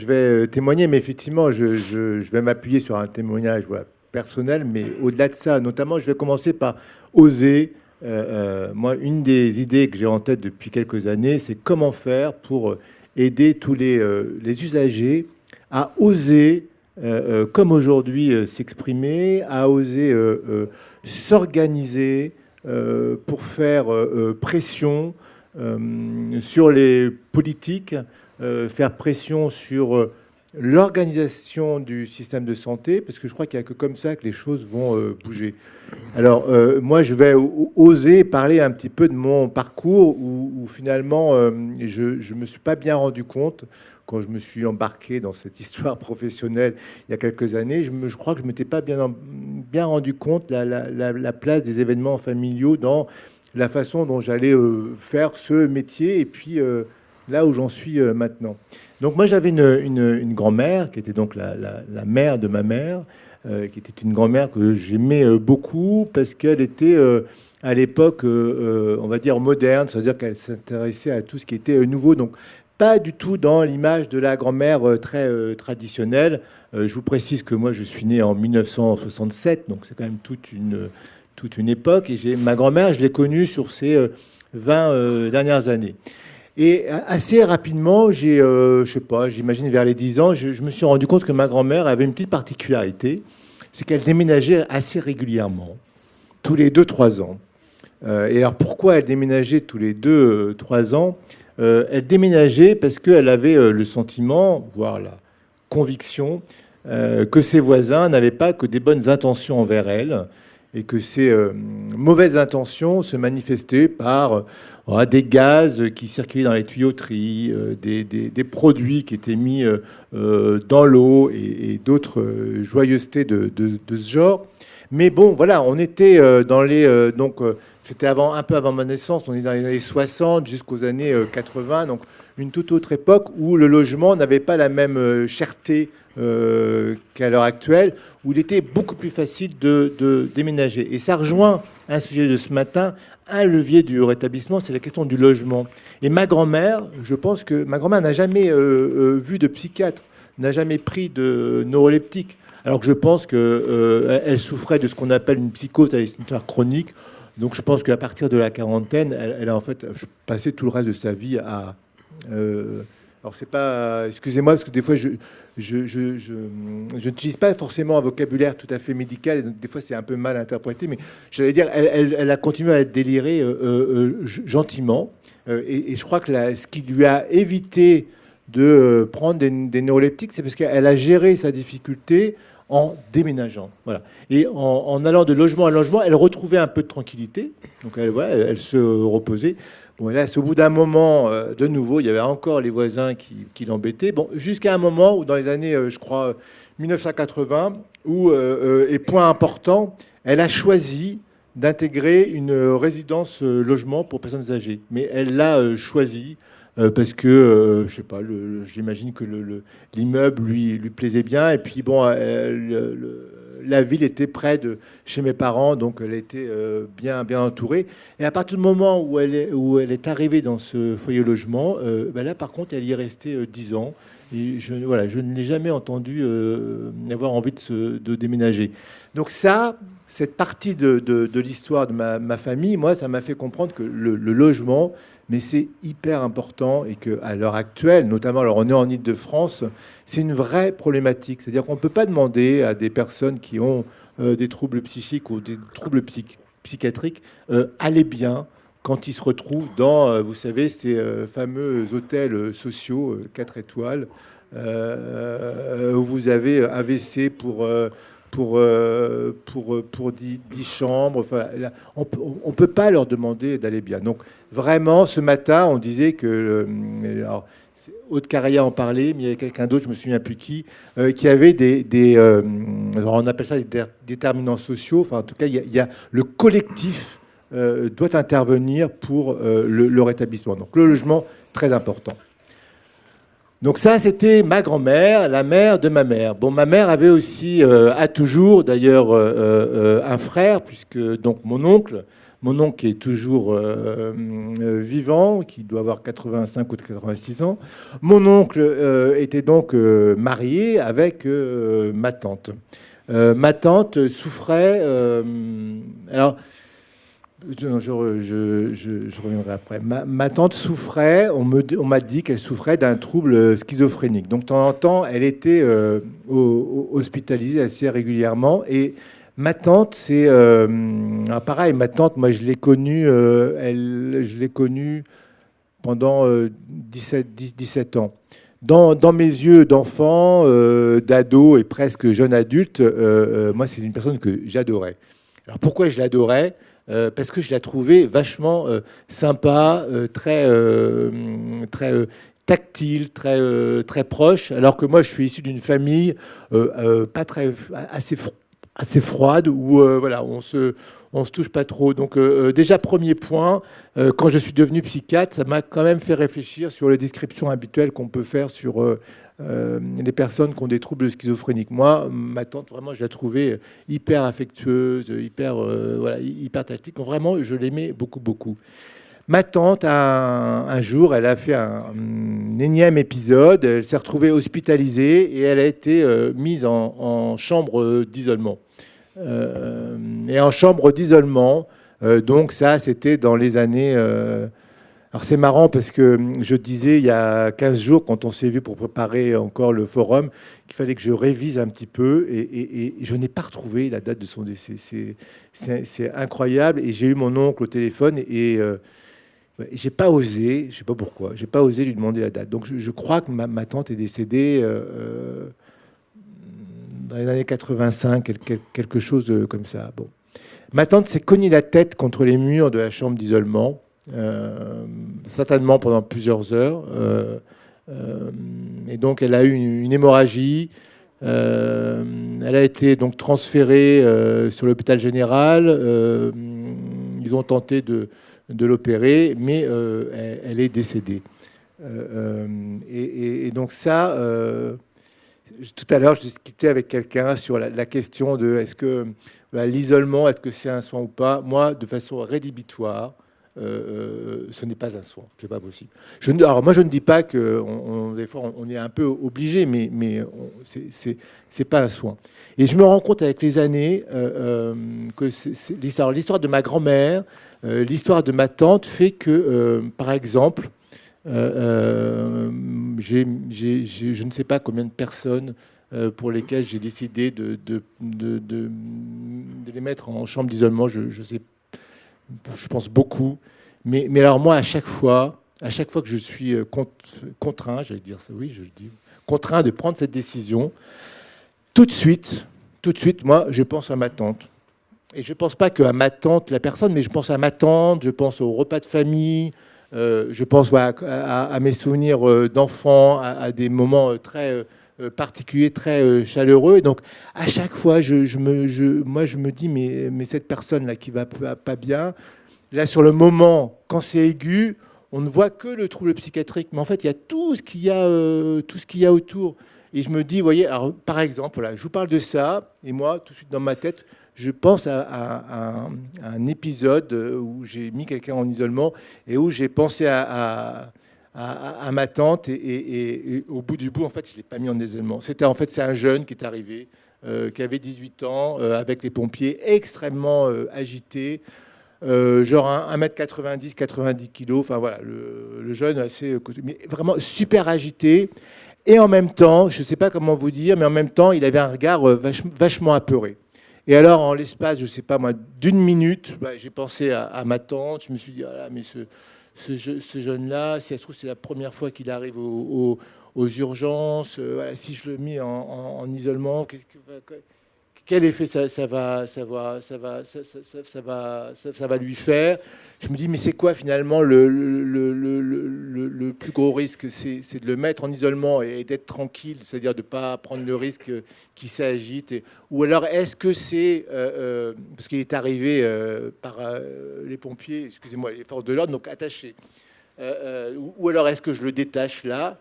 vais témoigner, mais effectivement, je vais m'appuyer sur un témoignage voilà, personnel, mais au-delà de ça, notamment, je vais commencer par oser. Moi, une des idées que j'ai en tête depuis quelques années, c'est comment faire pour aider tous les usagers à oser, comme aujourd'hui, s'exprimer, à oser s'organiser pour faire pression sur les politiques, faire pression sur l'organisation du système de santé, parce que je crois qu'il n'y a que comme ça que les choses vont bouger. Alors, moi, je vais oser parler un petit peu de mon parcours où finalement, je ne me suis pas bien rendu compte quand je me suis embarqué dans cette histoire professionnelle il y a quelques années. Je crois que je ne m'étais pas bien rendu compte la place des événements familiaux dans la façon dont j'allais faire ce métier et puis là où j'en suis maintenant. Donc moi j'avais une grand-mère qui était donc la mère de ma mère, qui était une grand-mère que j'aimais beaucoup parce qu'elle était à l'époque, on va dire, moderne, c'est-à-dire qu'elle s'intéressait à tout ce qui était nouveau, donc pas du tout dans l'image de la grand-mère très traditionnelle. Je vous précise que moi je suis né en 1967, donc c'est quand même toute une époque, et ma grand-mère, je l'ai connue sur ces 20 dernières années. Et assez rapidement, je sais pas, j'imagine vers les 10 ans, je me suis rendu compte que ma grand-mère avait une petite particularité, c'est qu'elle déménageait assez régulièrement, tous les 2-3 ans. Et alors pourquoi elle déménageait tous les 2-3 ans? Elle déménageait parce qu'elle avait le sentiment, voire la conviction, que ses voisins n'avaient pas que des bonnes intentions envers elle, et que ces mauvaises intentions se manifestaient par des gaz qui circulaient dans les tuyauteries, des produits qui étaient mis dans l'eau et d'autres joyeusetés de ce genre. Mais bon, voilà, on était dans les... c'était un peu avant ma naissance, on est dans les années 60 jusqu'aux années 80, donc une toute autre époque où le logement n'avait pas la même cherté qu'à l'heure actuelle, où il était beaucoup plus facile de déménager. Et ça rejoint un sujet de ce matin, un levier du rétablissement, c'est la question du logement. Et ma grand-mère, je pense que ma grand-mère n'a jamais vu de psychiatre, n'a jamais pris de neuroleptique, alors que je pense qu'elle souffrait de ce qu'on appelle une psychose hallucinatoire chronique. Donc je pense qu'à partir de la quarantaine, elle a en fait passé tout le reste de sa vie à... alors c'est pas... Excusez-moi, parce que des fois, je n'utilise pas forcément un vocabulaire tout à fait médical, et donc des fois c'est un peu mal interprété, mais j'allais dire, elle a continué à délirer gentiment, et je crois que ce qui lui a évité de prendre des neuroleptiques, c'est parce qu'elle a géré sa difficulté en déménageant. Voilà. Et en allant de logement à logement, elle retrouvait un peu de tranquillité. Donc elle se reposait. Bon, là, au bout d'un moment, de nouveau, il y avait encore les voisins qui l'embêtaient. Bon, jusqu'à un moment où, dans les années, je crois, 1980, où, et point important, elle a choisi d'intégrer une résidence logement pour personnes âgées. Mais elle l'a choisi parce que, je sais pas, j'imagine que l'immeuble lui plaisait bien. Et puis, bon, la ville était près de chez mes parents, donc elle était bien entourée. Et à partir du moment où elle est arrivée dans ce foyer logement, là, par contre, elle y est restée 10 ans. Et je ne l'ai jamais entendu avoir envie de déménager. Donc ça, cette partie de l'histoire de ma famille, moi, ça m'a fait comprendre que le logement, mais c'est hyper important et qu'à l'heure actuelle, notamment, alors on est en Île-de-France, c'est une vraie problématique. C'est-à-dire qu'on ne peut pas demander à des personnes qui ont des troubles psychiques ou des troubles psychiatriques aller bien quand ils se retrouvent dans, vous savez, ces fameux hôtels sociaux 4 étoiles où vous avez un WC pour 10 chambres. Enfin, là, on ne peut pas leur demander d'aller bien. Donc, vraiment, ce matin, on disait que... alors, Aude Caraya en parlait, mais il y avait quelqu'un d'autre, je me souviens plus qui avait alors on appelle ça des déterminants sociaux. Enfin, en tout cas, il y a le collectif doit intervenir pour le rétablissement. Donc, le logement, très important. Donc ça, c'était ma grand-mère, la mère de ma mère. Bon, ma mère avait aussi, a toujours d'ailleurs, un frère, puisque donc mon oncle, mon oncle qui est toujours vivant, qui doit avoir 85 ou 86 ans. Mon oncle était donc marié avec ma tante. Ma tante souffrait... alors, je reviendrai après. Ma tante souffrait, on m'a dit qu'elle souffrait d'un trouble schizophrénique. Donc, de temps en temps, elle était hospitalisée assez régulièrement. Et ma tante, c'est... pareil, ma tante, moi, je l'ai connue, je l'ai connue pendant 17 ans. Dans mes yeux d'enfant, d'ado et presque jeune adulte, moi, c'est une personne que j'adorais. Alors, pourquoi je l'adorais ? Parce que je la trouvais vachement sympa, très tactile, très proche, alors que moi je suis issu d'une famille pas très assez froide où voilà, on se touche pas trop. Donc déjà premier point, quand je suis devenu psychiatre, ça m'a quand même fait réfléchir sur les descriptions habituelles qu'on peut faire sur les personnes qui ont des troubles schizophréniques. Moi, ma tante, vraiment, je la trouvais hyper affectueuse, hyper tactique. Vraiment, je l'aimais beaucoup, beaucoup. Ma tante, un jour, elle a fait un énième épisode. Elle s'est retrouvée hospitalisée et elle a été mise en chambre d'isolement. Et en chambre d'isolement, donc ça, c'était dans les années... Alors c'est marrant parce que je disais il y a 15 jours, quand on s'est vu pour préparer encore le forum, qu'il fallait que je révise un petit peu et je n'ai pas retrouvé la date de son décès. C'est incroyable. Et j'ai eu mon oncle au téléphone et j'ai pas osé, je sais pas pourquoi, j'ai pas osé lui demander la date. Donc je crois que ma tante est décédée dans les années 85, quelque chose comme ça. Bon. Ma tante s'est cognée la tête contre les murs de la chambre d'isolement. Certainement pendant plusieurs heures. Et donc, elle a eu une hémorragie. Elle a été donc transférée sur l'hôpital général. Ils ont tenté de l'opérer, mais elle est décédée. Et donc ça, tout à l'heure, je discutais avec quelqu'un sur la question de est-ce que l'isolement, est-ce que c'est un soin ou pas. Moi, de façon rédhibitoire, ce n'est pas un soin, c'est pas possible. Alors moi je ne dis pas que des fois on est un peu obligé, mais c'est pas un soin. Et je me rends compte avec les années que c'est l'histoire de ma grand-mère, l'histoire de ma tante fait que par exemple je ne sais pas combien de personnes pour lesquelles j'ai décidé de les mettre en chambre d'isolement, je sais. Je pense beaucoup. Mais alors moi, à chaque fois que je suis contraint, j'allais dire ça, oui, je le dis, contraint de prendre cette décision, tout de suite, moi, je pense à ma tante. Et je ne pense pas qu'à ma tante, la personne, mais je pense à ma tante, je pense au repas de famille, je pense à mes souvenirs d'enfant, à des moments très particulier, très chaleureux. Et donc, à chaque fois, moi, je me dis, mais cette personne-là qui va pas bien, là, sur le moment, quand c'est aigu, on ne voit que le trouble psychiatrique. Mais en fait, il y a tout ce qu'il y a autour. Et je me dis, vous voyez, alors, par exemple, voilà, je vous parle de ça, et moi, tout de suite dans ma tête, je pense à un épisode où j'ai mis quelqu'un en isolement et où j'ai pensé à ma tante et au bout du bout, en fait, je ne l'ai pas mis en isolement. C'est un jeune qui est arrivé, qui avait 18 ans, avec les pompiers, extrêmement agité, genre 1m90, 90 kilos, enfin voilà, le jeune assez, mais vraiment super agité. Et en même temps, je ne sais pas comment vous dire, mais en même temps, il avait un regard vachement apeuré. Et alors, en l'espace, je ne sais pas moi, d'une minute, j'ai pensé à ma tante, je me suis dit, ah là, mais ce jeune-là, si ça se trouve, c'est la première fois qu'il arrive aux urgences. Voilà, si je le mets en isolement, quel effet ça va lui faire? Je me dis, mais c'est quoi finalement le plus gros risque? C'est de le mettre en isolement et d'être tranquille, c'est-à-dire de ne pas prendre le risque qu'il s'agite. Ou alors, est-ce que c'est, parce qu'il est arrivé par les pompiers, excusez-moi, les forces de l'ordre, donc attaché. Ou alors, est-ce que je le détache là?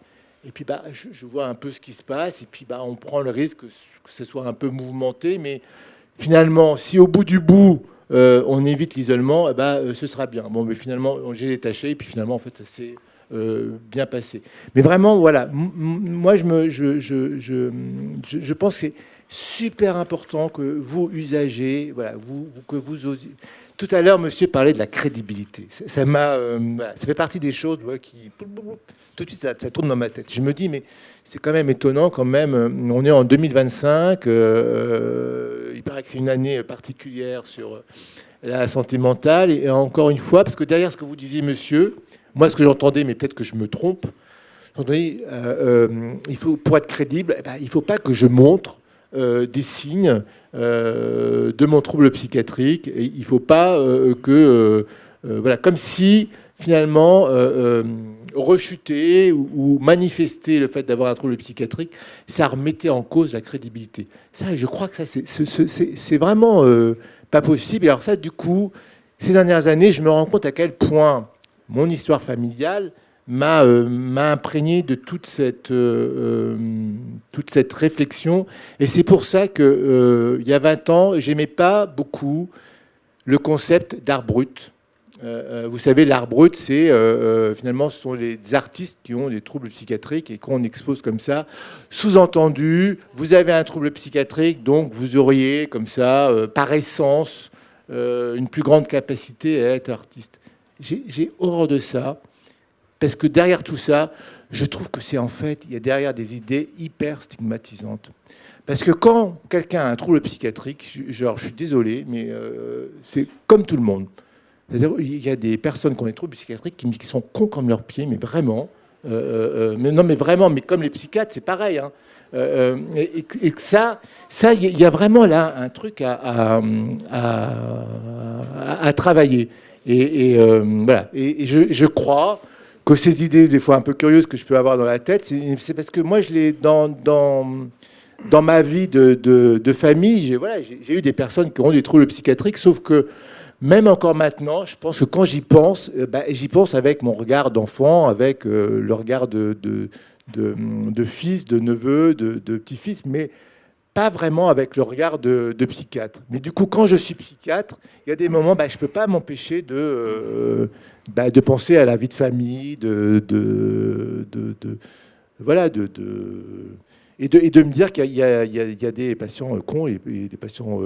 Et puis, je vois un peu ce qui se passe. Et puis, on prend le risque que ce soit un peu mouvementé. Mais finalement, si au bout du bout, on évite l'isolement, ce sera bien. Bon, mais finalement, j'ai détaché, et puis finalement, en fait, ça s'est bien passé. Mais vraiment, voilà, moi, je pense que c'est super important que vous, usagers, voilà, que vous osiez. Tout à l'heure, monsieur parlait de la crédibilité. Ça m'a, voilà, ça fait partie des choses qui, tout de suite, ça tourne dans ma tête. Je me dis, mais c'est quand même étonnant, quand même. On est en 2025. Il paraît que c'est une année particulière sur la santé mentale. Et encore une fois, parce que derrière ce que vous disiez, monsieur, moi, ce que j'entendais, mais peut-être que je me trompe, j'entendais, il faut, pour être crédible, il ne faut pas que je montre des signes de mon trouble psychiatrique. Et il ne faut pas voilà, comme si finalement rechuter ou manifester le fait d'avoir un trouble psychiatrique, ça remettait en cause la crédibilité. Ça, je crois que ça, c'est vraiment pas possible. Et alors ça, du coup, ces dernières années, je me rends compte à quel point mon histoire familiale m'a imprégné de toute cette réflexion. Et c'est pour ça que il y a 20 ans, j'aimais pas beaucoup le concept d'art brut. Vous savez, l'art brut, c'est finalement, ce sont les artistes qui ont des troubles psychiatriques et qu'on expose comme ça. Sous-entendu, vous avez un trouble psychiatrique, donc vous auriez comme ça, par essence, une plus grande capacité à être artiste. J'ai horreur de ça, parce que derrière tout ça, je trouve que c'est en fait, il y a derrière des idées hyper stigmatisantes. Parce que quand quelqu'un a un trouble psychiatrique, genre, je suis désolé, mais c'est comme tout le monde. C'est-à-dire, il y a des personnes qui ont des troubles psychiatriques qui sont cons comme leurs pieds, mais vraiment. Mais non, mais vraiment, mais comme les psychiatres, c'est pareil. Hein. Et que ça, il y a vraiment là un truc à travailler. Voilà. Et je crois que ces idées, des fois un peu curieuses que je peux avoir dans la tête, c'est parce que moi, je l'ai dans ma vie de famille. J'ai eu des personnes qui ont des troubles psychiatriques, sauf que même encore maintenant, je pense que quand j'y pense avec mon regard d'enfant, avec le regard de fils, de neveu, de petit-fils, mais pas vraiment avec le regard de psychiatre. Mais du coup, quand je suis psychiatre, il y a des moments, je ne peux pas m'empêcher de penser à la vie de famille, voilà, et de me dire qu'il y a des patients cons et des patients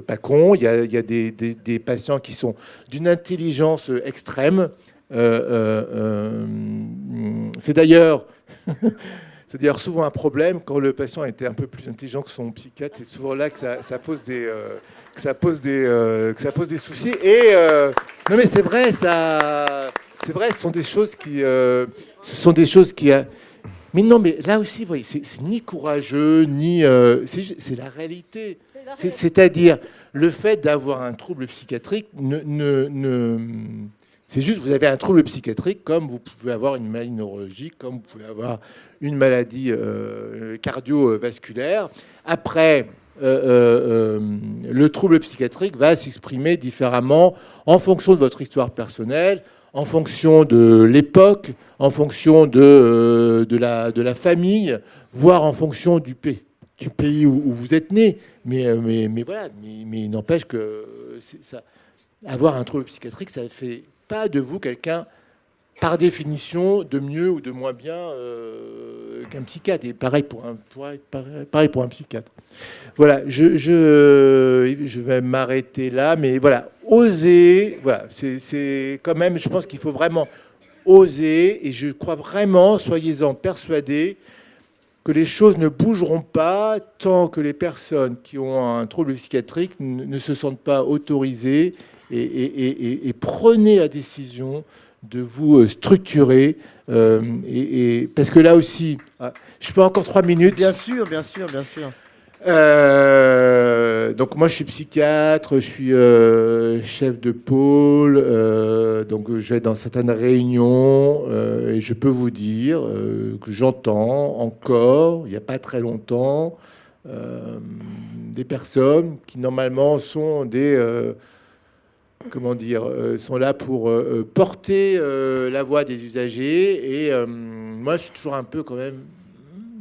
pas cons. Il y a des patients qui sont d'une intelligence extrême. C'est d'ailleurs souvent un problème quand le patient était un peu plus intelligent que son psychiatre. C'est souvent là que ça pose des soucis. Et non, mais c'est vrai, c'est vrai. Ce sont des choses qui mais non, mais là aussi, vous voyez, c'est ni courageux, ni... c'est la réalité. C'est-à-dire, le fait d'avoir un trouble psychiatrique, c'est juste, vous avez un trouble psychiatrique comme vous pouvez avoir une maladie neurologique, comme vous pouvez avoir une maladie cardiovasculaire. Après, le trouble psychiatrique va s'exprimer différemment en fonction de votre histoire personnelle, en fonction de l'époque, en fonction de la famille, voire en fonction du pays où vous êtes né. Mais voilà, mais il n'empêche que avoir un trouble psychiatrique, ça ne fait pas de vous quelqu'un, par définition, de mieux ou de moins bien qu'un psychiatre. Et pareil pour un psychiatre. Voilà, je vais m'arrêter là, mais voilà, oser, voilà, c'est quand même, je pense qu'il faut vraiment oser, et je crois vraiment, soyez-en persuadés, que les choses ne bougeront pas tant que les personnes qui ont un trouble psychiatrique ne se sentent pas autorisées, et prenez la décision de vous structurer, parce que là aussi, je peux encore 3 minutes. Bien sûr, bien sûr, bien sûr. Donc moi je suis psychiatre, je suis chef de pôle, donc je vais dans certaines réunions et je peux vous dire que j'entends encore, il n'y a pas très longtemps, des personnes qui normalement sont sont là pour porter la voix des usagers, et moi je suis toujours un peu quand même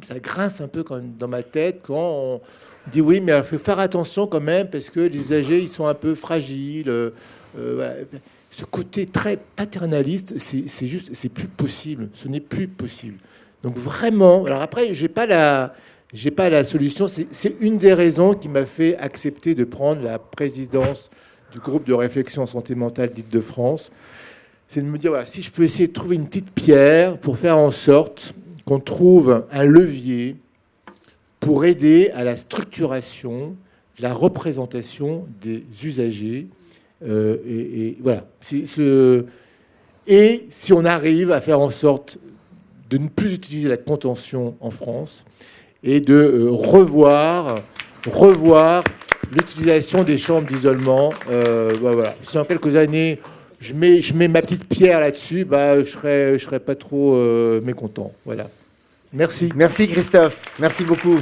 ça grince un peu quand même dans ma tête quand on dit oui, mais il faut faire attention quand même parce que les usagers, ils sont un peu fragiles. Voilà. Ce côté très paternaliste, c'est juste, c'est plus possible. Ce n'est plus possible. Donc vraiment, alors après, j'ai pas la solution. C'est une des raisons qui m'a fait accepter de prendre la présidence du groupe de réflexion en santé mentale d'Île-de-France. C'est de me dire, voilà, si je peux essayer de trouver une petite pierre pour faire en sorte qu'on trouve un levier pour aider à la structuration, la représentation des usagers. Et voilà. Et si on arrive à faire en sorte de ne plus utiliser la contention en France et de revoir l'utilisation des chambres d'isolement. Voilà. Si en quelques années, je mets ma petite pierre là-dessus, je serais pas trop mécontent. Voilà. Merci. Merci Christophe. Merci beaucoup.